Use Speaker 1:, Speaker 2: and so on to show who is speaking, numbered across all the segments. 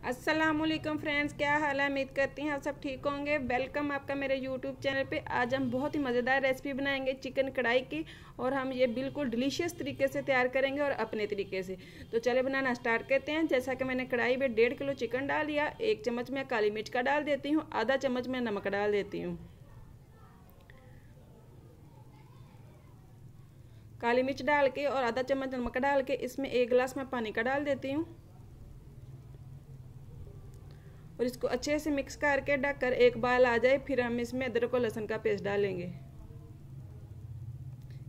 Speaker 1: अस्सलाम वालेकुम फ्रेंड्स, क्या हाल है। उम्मीद करती हैं आप सब ठीक होंगे। वेलकम आपका मेरे यूट्यूब चैनल पे। आज हम बहुत ही मज़ेदार रेसिपी बनाएंगे चिकन कढ़ाई की, और हम ये बिल्कुल डिलीशियस तरीके से तैयार करेंगे और अपने तरीके से। तो चले बनाना स्टार्ट करते हैं। जैसा कि मैंने कढ़ाई में 1.5 किलो चिकन डाल लिया। 1 चम्मच मैं काली मिर्च का डाल देती हूँ, आधा चम्मच मैं नमक डाल देती हूँ। काली मिर्च डाल के और आधा चम्मच नमक डाल के इसमें 1 गिलास मैं पानी का डाल देती हूँ, और इसको अच्छे से मिक्स करके ढककर एक बाल आ जाए, फिर हम इसमें अदरक और लहसुन का पेस्ट डालेंगे।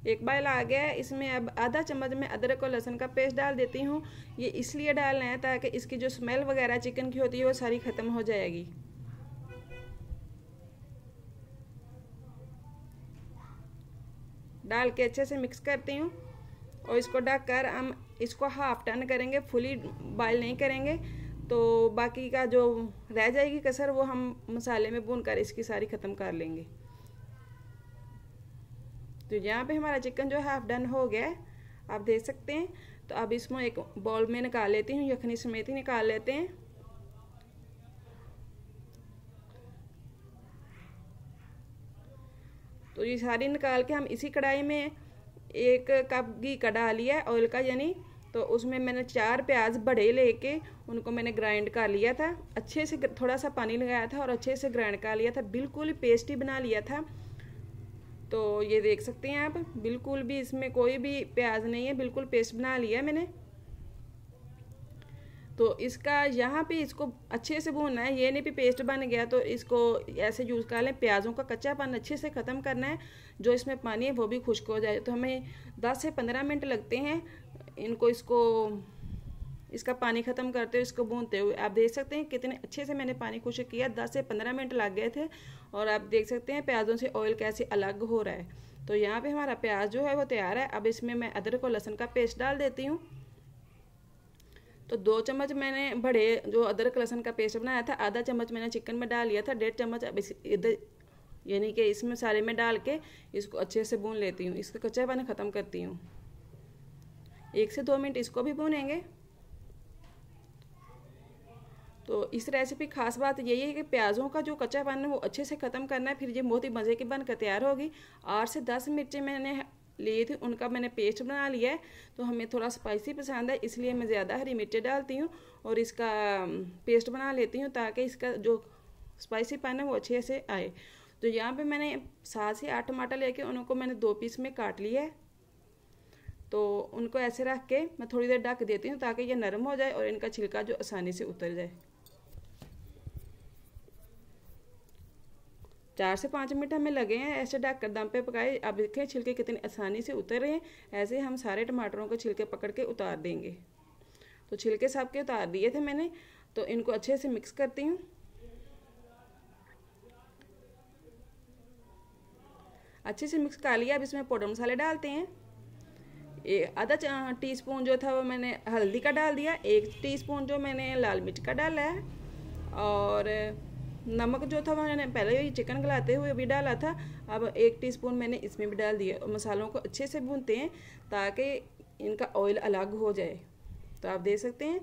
Speaker 1: एक बाल आ गया है, इसमें अब आधा चम्मच में अदरक और लहसुन का पेस्ट डाल देती हूँ। ये इसलिए डालना है ताकि इसकी जो स्मेल वगैरह चिकन की होती है वो सारी ख़त्म हो जाएगी। डाल के अच्छे से मिक्स करती हूँ, और इसको ढककर हम इसको हाफ टर्न करेंगे, फुली बॉयल नहीं करेंगे। तो बाकी का जो रह जाएगी कसर वो हम मसाले में भून कर इसकी सारी ख़त्म कर लेंगे। तो यहाँ पे हमारा चिकन जो हाफ डन हो गया है, आप देख सकते हैं। तो अब इसमें एक बाउल में निकाल लेती हूँ, यखनी समेत ही निकाल लेते हैं। तो ये सारी निकाल के हम इसी कढ़ाई में 1 कप घी का डाल लिया ऑयल का, यानी तो उसमें मैंने 4 प्याज बड़े लेके उनको मैंने ग्राइंड कर लिया था। अच्छे से थोड़ा सा पानी लगाया था और अच्छे से ग्राइंड कर लिया था, बिल्कुल पेस्ट ही बना लिया था। तो ये देख सकते हैं आप, बिल्कुल भी इसमें कोई भी प्याज नहीं है, बिल्कुल पेस्ट बना लिया मैंने। तो इसका यहाँ पे इसको अच्छे से भूनना है, ये नहीं भी पेस्ट बन गया तो इसको ऐसे यूज़ कर लें। प्याज़ों का कच्चापन अच्छे से ख़त्म करना है, जो इसमें पानी है वो भी खुश्क हो जाए। तो हमें 10 से 15 मिनट लगते हैं इसका पानी ख़त्म करते हुए, इसको भूनते हुए। आप देख सकते हैं कितने अच्छे से मैंने पानी खुश्क किया, 10 से 15 मिनट लग गए थे। और आप देख सकते हैं प्याज़ों से ऑयल कैसे अलग हो रहा है। तो यहाँ पे हमारा प्याज जो है वो तैयार है। अब इसमें मैं अदरक और लहसुन का पेस्ट डाल देती हूँ। तो 2 चम्मच मैंने बड़े जो अदरक लहसुन का पेस्ट बनाया था, आधा चम्मच मैंने चिकन में डाल लिया था, 1.5 चम्मच अब इधर यानी कि इसमें सारे में डाल के इसको अच्छे से भून लेती हूँ। इसका कच्चापन ख़त्म करती हूँ। 1 से 2 मिनट इसको भी भूनेंगे। तो इस रेसिपी खास बात यही है कि प्याज़ों का जो कच्चापन है वो अच्छे से ख़त्म करना है, फिर ये बहुत ही मज़े की बनकर तैयार होगी। 8 से 10 मिर्चें मैंने लिए थे, उनका मैंने पेस्ट बना लिया है। तो हमें थोड़ा स्पाइसी पसंद है, इसलिए मैं ज़्यादा हरी मिर्चें डालती हूँ और इसका पेस्ट बना लेती हूँ ताकि इसका जो स्पाइसी पान है वो अच्छे से आए। तो यहाँ पे मैंने 7 से 8 टमाटर लेके उनको मैंने 2 पीस में काट लिया है। तो उनको ऐसे रख के मैं थोड़ी देर ढक देती हूँ ताकि ये नरम हो जाए और इनका छिलका जो आसानी से उतर जाए। 4 से 5 मिनट हमें लगे हैं ऐसे ढक कर दम पे पकाए। अब देखें छिलके कितनी आसानी से उतर रहे हैं। ऐसे हम सारे टमाटरों को छिलके पकड़ के उतार देंगे। तो छिलके सब के उतार दिए थे मैंने। तो इनको अच्छे से मिक्स करती हूँ। अच्छे से मिक्स कर लिया। अब इसमें पाउडर मसाले डालते हैं। आधा टीस्पून जो था वो मैंने हल्दी का डाल दिया, 1 टीस्पून जो मैंने लाल मिर्च का डाला है, और नमक जो था मैंने पहले ही चिकन गलाते हुए भी डाला था। अब 1 टीस्पून मैंने इसमें भी डाल दिया। और मसालों को अच्छे से भूनते हैं ताकि इनका ऑयल अलग हो जाए। तो आप देख सकते हैं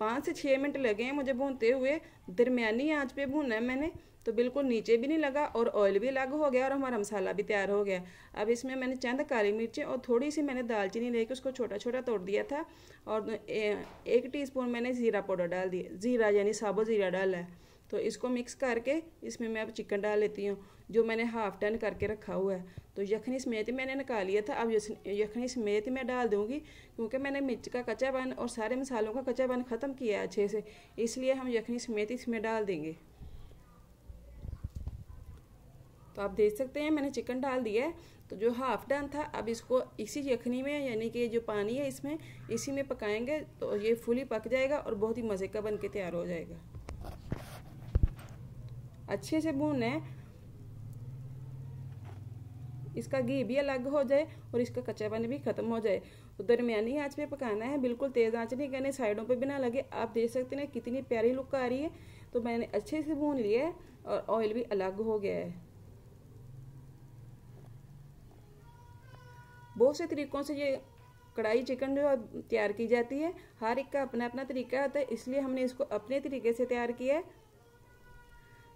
Speaker 1: 5 से 6 मिनट लगे हैं मुझे भूनते हुए। दरमियानी आंच पे भूनना है मैंने, तो बिल्कुल नीचे भी नहीं लगा और ऑयल भी अलग हो गया और हमारा मसाला भी तैयार हो गया। अब इसमें मैंने चंद काली मिर्चें और थोड़ी सी मैंने दालचीनी लेके उसको छोटा छोटा तोड़ दिया था, और 1 टीस्पून मैंने ज़ीरा पाउडर डाल दिया, ज़ीरा यानी साबुत ज़ीरा डाला है। तो इसको मिक्स करके इसमें मैं अब चिकन डाल लेती हूँ जो मैंने हाफ टर्न करके रखा हुआ है। तो यखनी समेत मैंने निकाल लिया था, अब यखनी समेत मैं डाल दूँगी, क्योंकि मैंने मिर्च का कच्चापन और सारे मसालों का कच्चापन ख़त्म किया है अच्छे से, इसलिए हम यखनी समेत इसमें डाल देंगे। तो आप देख सकते हैं मैंने चिकन डाल दिया है। तो जो हाफ डन था अब इसको इसी यखनी में, यानी कि जो पानी है इसमें इसी में पकाएंगे, तो ये फुली पक जाएगा और बहुत ही मज़े का बन के तैयार हो जाएगा। अच्छे से भूनना है, इसका घी भी अलग हो जाए और इसका कच्चापन भी ख़त्म हो जाए। तो दरमियानी आंच पे पकाना है, बिल्कुल तेज़ आंच नहीं करनी, साइडों पे भी ना लगे। आप देख सकते हैं कितनी प्यारी लुक आ रही है। तो मैंने अच्छे से भून लिया है और ऑयल भी अलग हो गया है। बहुत से तरीक़ों से ये कढ़ाई चिकन जो तैयार की जाती है, हर एक का अपना अपना तरीका होता है, इसलिए हमने इसको अपने तरीके से तैयार किया है।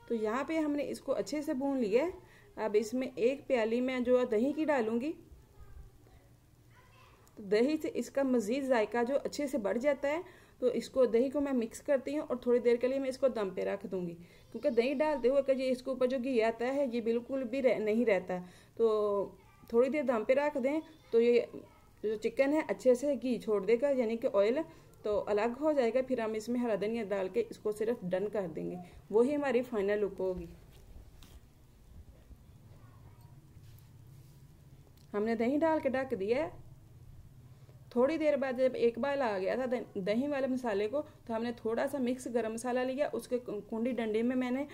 Speaker 1: तो यहाँ पे हमने इसको अच्छे से भून लिया है। अब इसमें 1 प्याली मैं जो दही की डालूंगी। तो दही से इसका मज़ीद जायका जो अच्छे से बढ़ जाता है। तो इसको दही को मैं मिक्स करती हूँ और थोड़ी देर के लिए मैं इसको दम पे रख दूँगी, क्योंकि दही डालते हुए कि ये इसके ऊपर जो घी आता है ये बिल्कुल भी नहीं रहता। तो थोड़ी देर दम पे रख दें तो ये जो चिकन है अच्छे से घी छोड़ देगा, यानी कि ऑयल तो अलग हो जाएगा। फिर हम इसमें हरा धनिया डाल के इसको सिर्फ डन कर देंगे, वही हमारी फाइनल लुक होगी। हमने दही डाल के ढक दिया है। थोड़ी देर बाद जब एक बार आ गया था दही वाले मसाले को, तो हमने थोड़ा सा मिक्स गरम मसाला लिया, उसके कुंडी डंडे में मैंने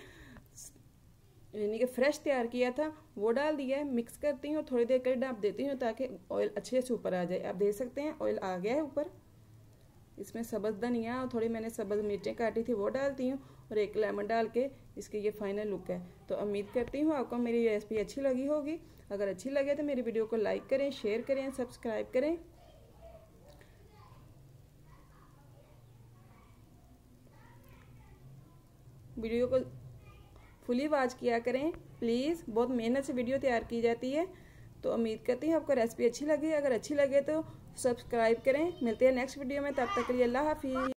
Speaker 1: यानी कि फ्रेश तैयार किया था वो डाल दिया है। मिक्स करती हूँ, थोड़ी देर के लिए ढक देती हूँ ताकि ऑयल अच्छे से ऊपर आ जाए। आप देख सकते हैं ऑयल आ गया है ऊपर। इसमें सब्ज़ धनिया और थोड़ी मैंने सब्ज़ मिर्चें काटी थी वो डालती हूँ, और 1 लेमन डाल के इसकी ये फाइनल लुक है। तो उम्मीद करती हूँ आपको मेरी रेसिपी अच्छी लगी होगी। अगर अच्छी लगे तो मेरी वीडियो को लाइक करें, शेयर करें, सब्सक्राइब करें। वीडियो को फुली वॉच किया करें प्लीज़, बहुत मेहनत से वीडियो तैयार की जाती है। तो उम्मीद करती हूँ आपको रेसिपी अच्छी लगी। अगर अच्छी लगे तो सब्सक्राइब करें। मिलते हैं नेक्स्ट वीडियो में, तब तक के लिए अल्लाह हाफिज़।